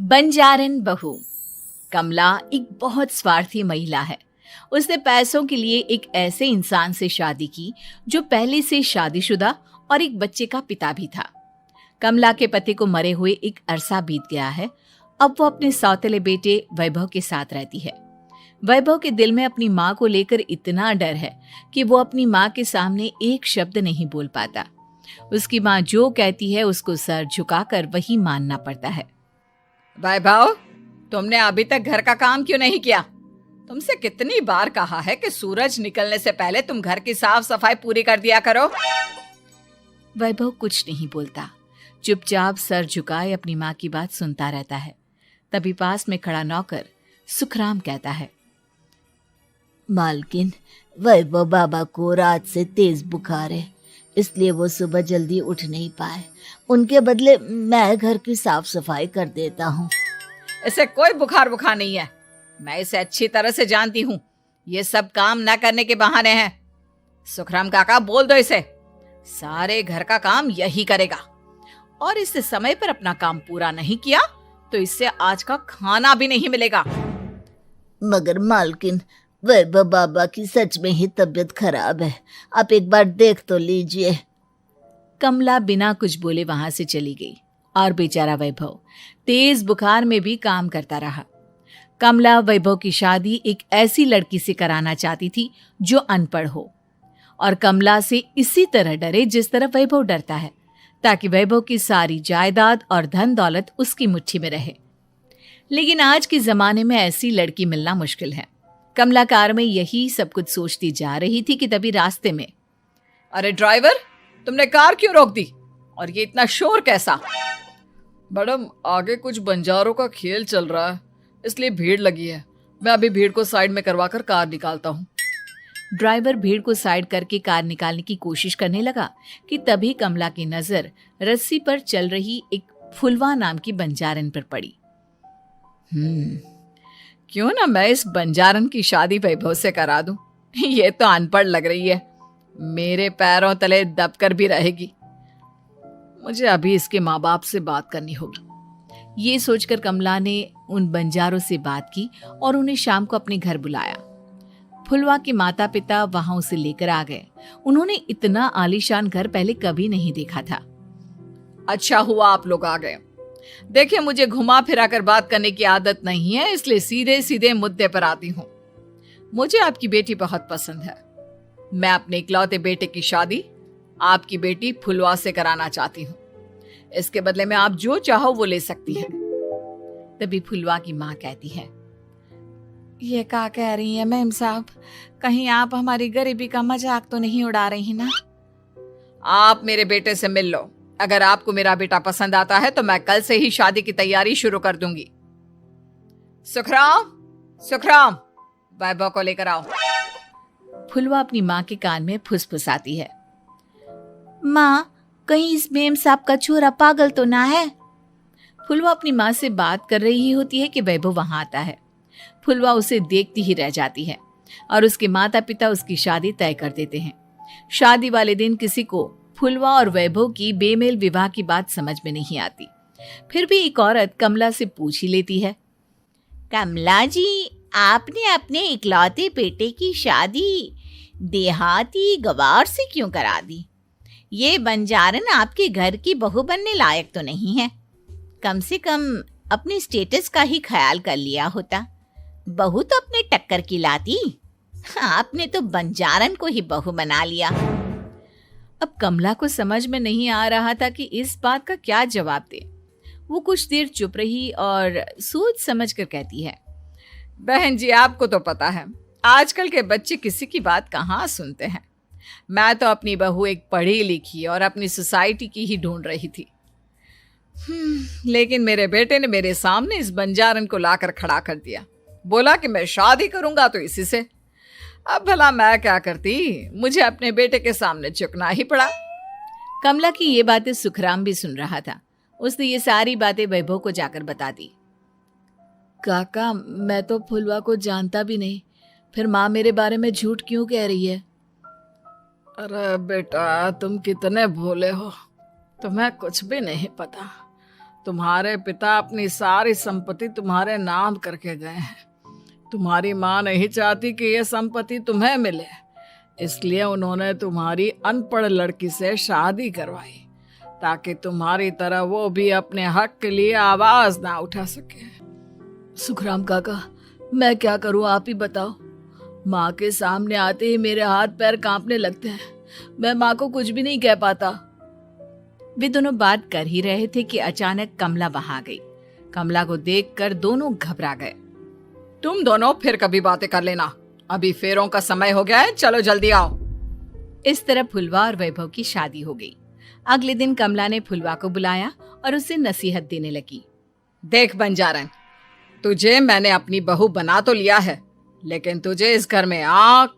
बंजारन बहू। कमला एक बहुत स्वार्थी महिला है। उसने पैसों के लिए एक ऐसे इंसान से शादी की जो पहले से शादीशुदा और एक बच्चे का पिता भी था। कमला के पति को मरे हुए एक अरसा बीत गया है। अब वो अपने सौतेले बेटे वैभव के साथ रहती है। वैभव के दिल में अपनी माँ को लेकर इतना डर है कि वो अपनी माँ के सामने एक शब्द नहीं बोल पाता। उसकी माँ जो कहती है उसको सर झुकाकर वही मानना पड़ता है। वैभव, तुमने अभी तक घर का काम क्यों नहीं किया? तुमसे कितनी बार कहा है कि सूरज निकलने से पहले तुम घर की साफ सफाई पूरी कर दिया करो। वैभव कुछ नहीं बोलता, चुपचाप सर झुकाए अपनी माँ की बात सुनता रहता है। तभी पास में खड़ा नौकर सुखराम कहता है, मालकिन, वैभव बाबा को रात से तेज बुखार है, इसलिए वो सुबह जल्दी उठ नहीं पाए। उनके बदले मैं घर की साफ सफाई कर देता हूँ। इसे कोई बुखार नहीं है। मैं इसे अच्छी तरह से जानती हूँ। ये सब काम न करने के बहाने हैं। सुखराम काका, बोल दो इसे, सारे घर का काम यही करेगा। और इससे समय पर अपना काम पूरा नहीं किया तो इससे आज का खाना भी नहीं मिलेगा। मगर मालकिन, वैभव बाबा की सच में ही तबीयत खराब है, आप एक बार देख तो लीजिए। कमला बिना कुछ बोले वहां से चली गई और बेचारा वैभव तेज बुखार में भी काम करता रहा। कमला वैभव की शादी एक ऐसी लड़की से कराना चाहती थी जो अनपढ़ हो और कमला से इसी तरह डरे जिस तरह वैभव डरता है, ताकि वैभव की सारी जायदाद और धन दौलत उसकी मुट्ठी में रहे। लेकिन आज के जमाने में ऐसी लड़की मिलना मुश्किल है। कमला कार में यही सब कुछ सोचती जा रही थी कि तभी रास्ते में, अरे ड्राइवर, तुमने कार क्यों रोक दी? और ये इतना शोर कैसा? मैडम, आगे कुछ बंजारों का खेल चल रहा है, इसलिए भीड़ लगी है। मैं अभी भीड़ को साइड में करवाकर कार निकालता हूँ। ड्राइवर भीड़ को साइड करके कार निकालने की कोशिश करने लगा कि तभी कमला की नजर रस्सी पर चल रही एक फुलवा नाम की बंजारन पर पड़ी। क्यों ना मैं इस बंजारन की शादी वैभव से करा दूं? ये तो अनपढ़ लग रही है, मेरे पैरों तले दबकर भी रहेगी। मुझे अभी इसके माँ बाप से बात करनी होगी। ये सोचकर कमला ने उन बंजारों से बात की और उन्हें शाम को अपने घर बुलाया। फुलवा के माता पिता वहां उसे लेकर आ गए। उन्होंने इतना आलीशान घर पहले कभी नहीं देखा था। अच्छा हुआ आप लोग आ गए। देखिए, मुझे घुमा फिरा कर बात करने की आदत नहीं है, इसलिए सीधे सीधे मुद्दे पर आती हूँ। मुझे आपकी बेटी बहुत पसंद है। मैं अपने इकलौते बेटे की शादी आपकी बेटी फुलवा से कराना चाहती हूँ। इसके बदले में आप जो चाहो वो ले सकती हैं। तभी फुलवा की माँ कहती है, ये क्या कह रही है मैम साहब? कहीं आप हमारी गरीबी का मजाक तो नहीं उड़ा रही ना? आप मेरे बेटे से मिल लो। अगर आपको मेरा बेटा पसंद आता है तो मैं कल से ही शादी की तैयारी शुरू कर दूंगी। सुखराम, वैभव को लेकर आओ। फुलवा अपनी माँ के कान में फुसफुसाती है, माँ, कहीं इस मेम साहब का छोरा पागल तो ना है? फुलवा अपनी माँ से बात कर रही होती है कि वैभव वहां आता है। फुलवा उसे देखती ही रह जाती है और उसके माता पिता उसकी शादी तय कर देते हैं। शादी वाले दिन किसी को फुलवा और वैभव की बेमेल विवाह की बात समझ में नहीं आती। फिर भी एक औरत कमला से पूछ ही लेती है, कमला जी, आपने अपने इकलौते बेटे की शादी देहाती गवार से क्यों करा दी? ये बंजारन आपके घर की बहू बनने लायक तो नहीं है। कम से कम अपने स्टेटस का ही ख्याल कर लिया होता। बहू तो अपने टक्कर की लाती, आपने तो बंजारन को ही बहू बना लिया। अब कमला को समझ में नहीं आ रहा था कि इस बात का क्या जवाब दे। वो कुछ देर चुप रही और सोच समझ कर कहती है, बहन जी, आपको तो पता है आजकल के बच्चे किसी की बात कहाँ सुनते हैं। मैं तो अपनी बहू एक पढ़ी लिखी और अपनी सोसाइटी की ही ढूंढ रही थी। लेकिन मेरे बेटे ने मेरे सामने इस बंजारन को लाकर खड़ा कर दिया। बोला कि मैं शादी करूंगा तो इसी से। अब भला मैं क्या करती, मुझे अपने बेटे के सामने झुकना ही पड़ा। कमला की ये बातें सुखराम भी सुन रहा था। उसने ये सारी बातें वैभव को जाकर बता दी। काका, मैं तो फुलवा को जानता भी नहीं, फिर माँ मेरे बारे में झूठ क्यों कह रही है? अरे बेटा, तुम कितने भोले हो, तुम्हें कुछ भी नहीं पता। तुम्हारे पिता अपनी सारी संपत्ति तुम्हारे नाम करके गए हैं। तुम्हारी माँ नहीं चाहती कि यह संपत्ति तुम्हें मिले, इसलिए उन्होंने तुम्हारी अनपढ़ लड़की से शादी करवाई ताकि तुम्हारी तरह वो भी अपने हक के लिए आवाज ना उठा सके। सुखराम काका, मैं क्या करूं, आप ही बताओ। माँ के सामने आते ही मेरे हाथ पैर कांपने लगते हैं। मैं माँ को कुछ भी नहीं कह पाता। वे दोनों बात कर ही रहे थे कि अचानक कमला वहां गई। कमला को देखकर दोनों घबरा गए। तुम दोनों फिर कभी बातें कर लेना, अभी फेरों का समय हो गया है, चलो जल्दी आओ। इस तरह फुलवा और वैभव की शादी हो गई। अगले दिन कमला ने फुलवा को बुलाया और उसे नसीहत देने लगी। देख बंजारन, तुझे मैंने अपनी बहू बना तो लिया है, लेकिन तुझे इस घर में आंख